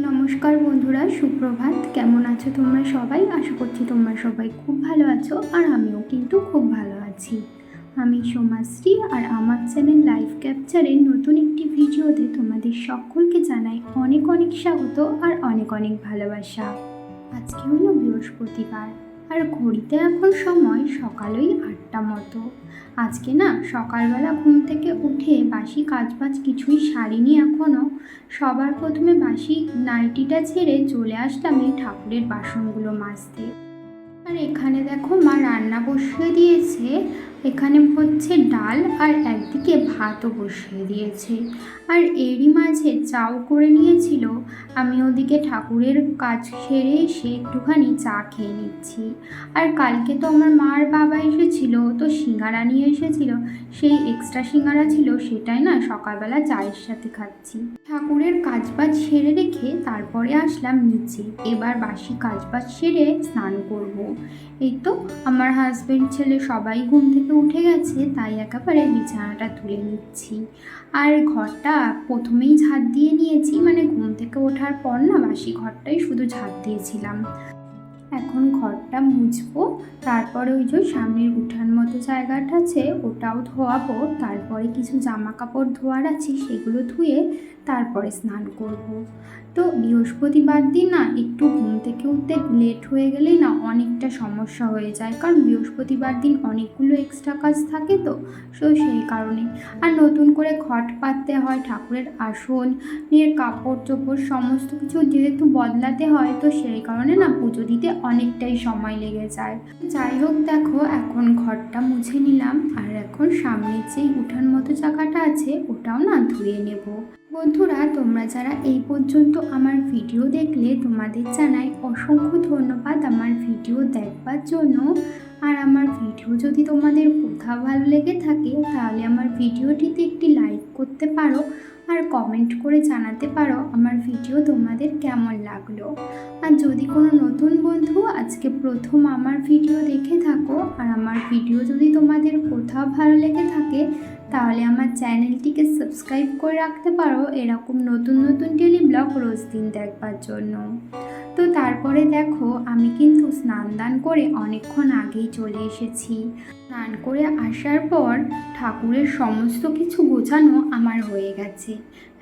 নমস্কার বন্ধুরা, সুপ্রভাত। কেমন আছো তোমরা সবাই? আশা করছি তোমরা সবাই খুব ভালো আছো, আর আমিও কিন্তু খুব ভালো আছি। আমি সোমাশ্রী, আর আমার চ্যানেল লাইফ ক্যাপচারের নতুন একটি ভিডিওতে তোমাদের সকলকে জানাই অনেক অনেক স্বাগত আর অনেক অনেক ভালোবাসা। আজকে হলো বৃহস্পতিবার, আর ঘড়িতে এখন সময় সকাল ওই 8টা মতো। আজকে না সকালবেলা ঘুম থেকে উঠে বাসি কাজবাজ কিছুই সারিনি এখনও। সবার প্রথমে বাসি নাইটিটা ছেড়ে চলে আসলাম এই ঠাকুরের বাসনগুলো মাজতে। আর এখানে দেখো মা রান্না বসিয়ে দিয়েছে। এখানে হচ্ছে ডাল, আর একদিকে ভাতও বসিয়ে দিয়েছে। আর এরই মাঝে চাও করে নিয়েছিল। আমি ওদিকে ঠাকুরের কাজ সেরে এসে একটুখানি চা খেয়ে নিচ্ছি। আর কালকে তো আমার মা আর বাবা এসেছিল, তো সিঙ্গারা নিয়ে এসেছিল। সেই এক্সট্রা সিঙ্গারা ছিল, সেটাই না সকালবেলা চায়ের সাথে খাচ্ছি। ঠাকুরের কাজবাজ সেরে রেখে তারপরে আসলাম নিচে। এবার বাসি কাজবাজ সেরে স্নান করব। এই তো আমার হাজবেন্ড, ছেলে সবাই ঘুম থেকে উঠে গেছে, তাই একেবারে বিছানাটা তুলে নিচ্ছি। আর ঘরটা প্রথমেই ঝাড় দিয়ে নিয়েছি, মানে ঘুম থেকে ওঠার পর না বাসি ঘরটাই শুধু ঝাড় দিয়েছিলাম। এখন ঘরটা মুছবো, তারপরে ওই যে সামনের উঠান মতো জায়গাটা আছে ওটাও ধোয়াবো। তারপরে কিছু জামা কাপড় ধোয়ার আছে, সেগুলো ধুয়ে তারপরে স্নান করব। তো বৃহস্পতিবার দিন না একটু ঘুম থেকে উঠতে লেট হয়ে গেলেই না অনেকটা সমস্যা হয়ে যায়, কারণ বৃহস্পতিবার দিন অনেকগুলো এক্সট্রা কাজ থাকে, তো সেই কারণে। আর নতুন করে ঘট পাততে হয়, ঠাকুরের আসন নিয়ে কাপড় চোপড় সমস্ত কিছু যেহেতু বদলাতে হয়, তো সেই কারণে না পুজো দিতে অনেকটাই সময় লেগে যায়। যাই হোক, দেখো এখন ঘরটা মুছে নিলাম, আর এখন সামনের যেই উঠান মতো জায়গাটা আছে ওটাও না ধুয়ে নেব। বন্ধুরা, তোমরা যারা এই পর্যন্ত আমার ভিডিও দেখলে তোমাদের জানাই অসংখ্য ধন্যবাদ আমার ভিডিও দেখবার জন্য। আর আমার ভিডিও যদি তোমাদের কোথাও ভালো লেগে থাকে তাহলে আমার ভিডিওটিতে একটি লাইক করতে পারো, আর কমেন্ট করে জানাতে পারো আমার ভিডিও তোমাদের কেমন লাগলো। আর যদি কোনো নতুন বন্ধু আজকে প্রথম আমার ভিডিও দেখে থাকো, আর আমার ভিডিও যদি তোমাদের কোথাও ভালো লেগে থাকে, তাহলে আমার চ্যানেলটিকে সাবস্ক্রাইব করে রাখতে পারো এরকম নতুন নতুন ডেলি ব্লগ রোজ দিন দেখবার জন্য। তো তারপরে দেখো আমি কিন্তু স্নান দান করে অনেকক্ষণ আগেই চলে এসেছি। স্নান করে আসার পর ঠাকুরের সমস্ত কিছু গোছানো আমার হয়ে গেছে।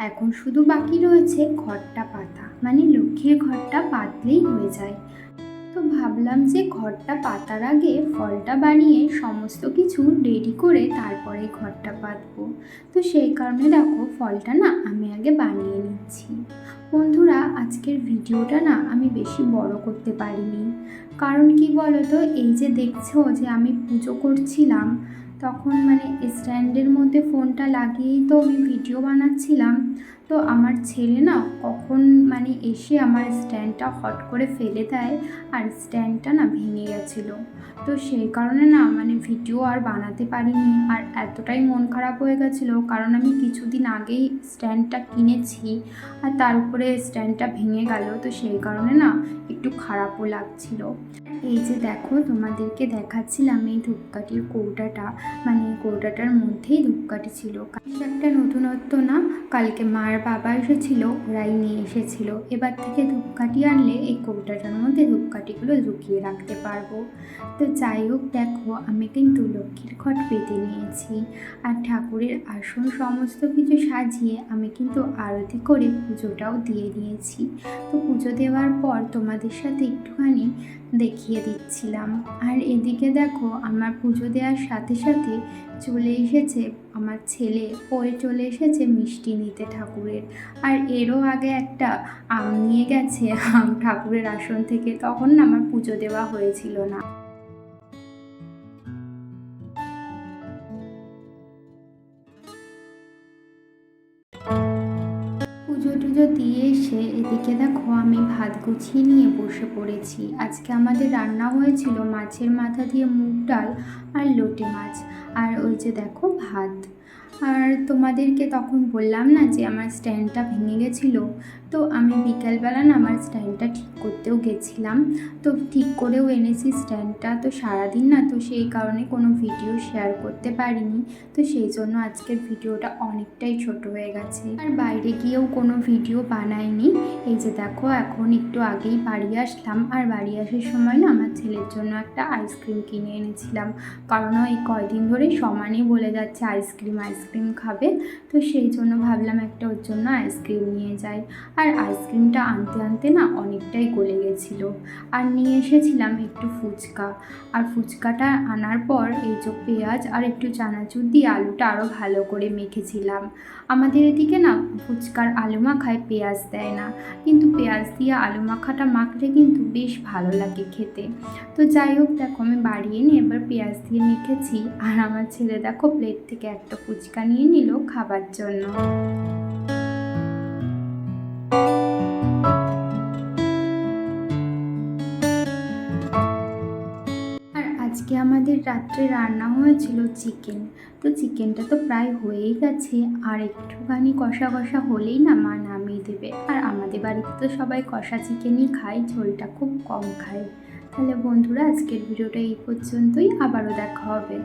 এখন শুধু বাকি রয়েছে ঘরটা পাতা, মানে লক্ষ্মীর ঘরটা পাতলেই হয়ে যায়। তো ভাবলাম যে ঘরটা পাতার আগে ফলটা বানিয়ে সমস্ত কিছু রেডি করে তারপরে ঘরটা পাতবো। তো সেই কারণে দেখো ফলটা না আমি আগে বানিয়ে নিচ্ছি। বন্ধুরা, আজকের ভিডিওটা না আমি বেশি বড় করতে পারিনি, কারণ কি বলো তো, এই যে দেখছো যে আমি পুজো করছিলাম, তখন মানে স্ট্যান্ডের মধ্যে ফোনটা লাগিয়েই তো আমি ভিডিও বানাচ্ছিলাম। তো আমার ছেলে না কখন মানে এসে আমার স্ট্যান্ডটা হট করে ফেলে দেয়, আর স্ট্যান্ডটা না ভেঙে গেছিলো। তো সেই কারণে না মানে ভিডিও আর বানাতে পারিনি, আর এতটাই মন খারাপ হয়ে গেছিলো, কারণ আমি কিছুদিন আগেই স্ট্যান্ডটা কিনেছি, আর তার উপরে স্ট্যান্ডটা ভেঙে গেল। তো সেই কারণে না একটু খারাপও লাগছিল। এই যে দেখো তোমাদেরকে দেখাচ্ছিলাম এই ধূপকাঠির কৌটাটা, মানে কৌটাটার মধ্যেই ধূপকাঠি ছিল। একটা নতুনত্ব না, কালকে মার বাবা এসেছিল, ওরাই নিয়ে এসেছিল। এবার থেকে ধূপকাঠি আনলে এই কৌটাটার মধ্যে ধূপকাঠিগুলো লুকিয়ে রাখতে পারবো। তো যাই হোক, দেখো আমি কিন্তু লক্ষ্মীর ঘট পেতে নিয়েছি, আর ঠাকুরের আসন সমস্ত কিছু সাজিয়ে আমি কিন্তু আরতি করে পুজোটাও দিয়ে নিয়েছি। তো পুজো দেওয়ার পর তোমাদের সাথে একটুখানি দেখিয়ে দিচ্ছিলাম। আর এদিকে দেখো আমার পুজো দেওয়ার সাথে সাথে চলে এসেছে আমার ছেলে, ও চলে এসেছে মিষ্টি নিতে ঠাকুরের। আর এরও আগে একটা আম নিয়ে গেছে ঠাকুরের আসন থেকে, তখন না আমার পুজো দেওয়া হয়েছিল না। পুজো টুজো দিয়ে এসে এদিকে দেখো আমি ভাত গুছিয়ে নিয়ে বসে পড়েছি। আজকে আমাদের রান্না হয়েছিল মাছের মাথা দিয়ে মুগ ডাল আর লোটে মাছ, আর ওই যে দেখো ভাত। আর তোমাদেরকে তখন বললাম না যে আমার স্ট্যান্ডটা ভেঙে গেছিলো, তো আমি বিকেলবেলা না আমার স্ট্যান্ডটা ঠিক করতেও গেছিলাম। তো ঠিক করেও এনেছি স্ট্যান্ডটা। তো সারাদিন না তো সেই কারণে কোনো ভিডিও শেয়ার করতে পারিনি। তো সেই জন্য আজকের ভিডিওটা অনেকটাই ছোট হয়ে গেছে। আর বাইরে গিয়েও কোনো ভিডিও বানাইনি। এই যে দেখো এখন একটু আগেই বাড়ি আসলাম, আর বাড়ি আসার সময় না আমার ছেলের জন্য একটা আইসক্রিম কিনে এনেছিলাম, কারণ এই কয়দিন ধরে সমানই বলে যাচ্ছে আইসক্রিম খাবে। তো সেই জন্য ভাবলাম একটা ওর জন্য আইসক্রিম নিয়ে যাই। আর আইসক্রিমটা আনতে আনতে না অনেকটাই গলে গেছিলো। আর নিয়ে এসেছিলাম একটু ফুচকা। আর ফুচকাটা আনার পর এই যে পেঁয়াজ আর একটু চানাচুর দিয়ে আলুটা আরও ভালো করে মেখেছিলাম। আমাদের এদিকে না ফুচকার আলু মাখায় পেঁয়াজ দেয় না, কিন্তু পেঁয়াজ দিয়ে আলু মাখাটা মাখলে কিন্তু বেশ ভালো লাগে খেতে। তো যাই হোক, দেখো আমি বাড়ি এনে এবার পেঁয়াজ দিয়ে মেখেছি, আর আমার ছেলে দেখো প্লেট থেকে একটা ফুচকা নিয়ে নিল খাবার জন্য। আর আজকে আমাদের রাত্রে রান্না হয়েছিল চিকেন। তো চিকেনটা তো প্রায় হয়েই গেছে, আর একটুখানি কষা কষা হলেই না মা নামিয়ে দেবে। আর আমাদের বাড়িতে তো সবাই কষা চিকেনই খায়, ঝোলটা খুব কম খায়। তাহলে বন্ধুরা, আজকের ভিডিওটা এই পর্যন্তই, আবারও দেখা হবে।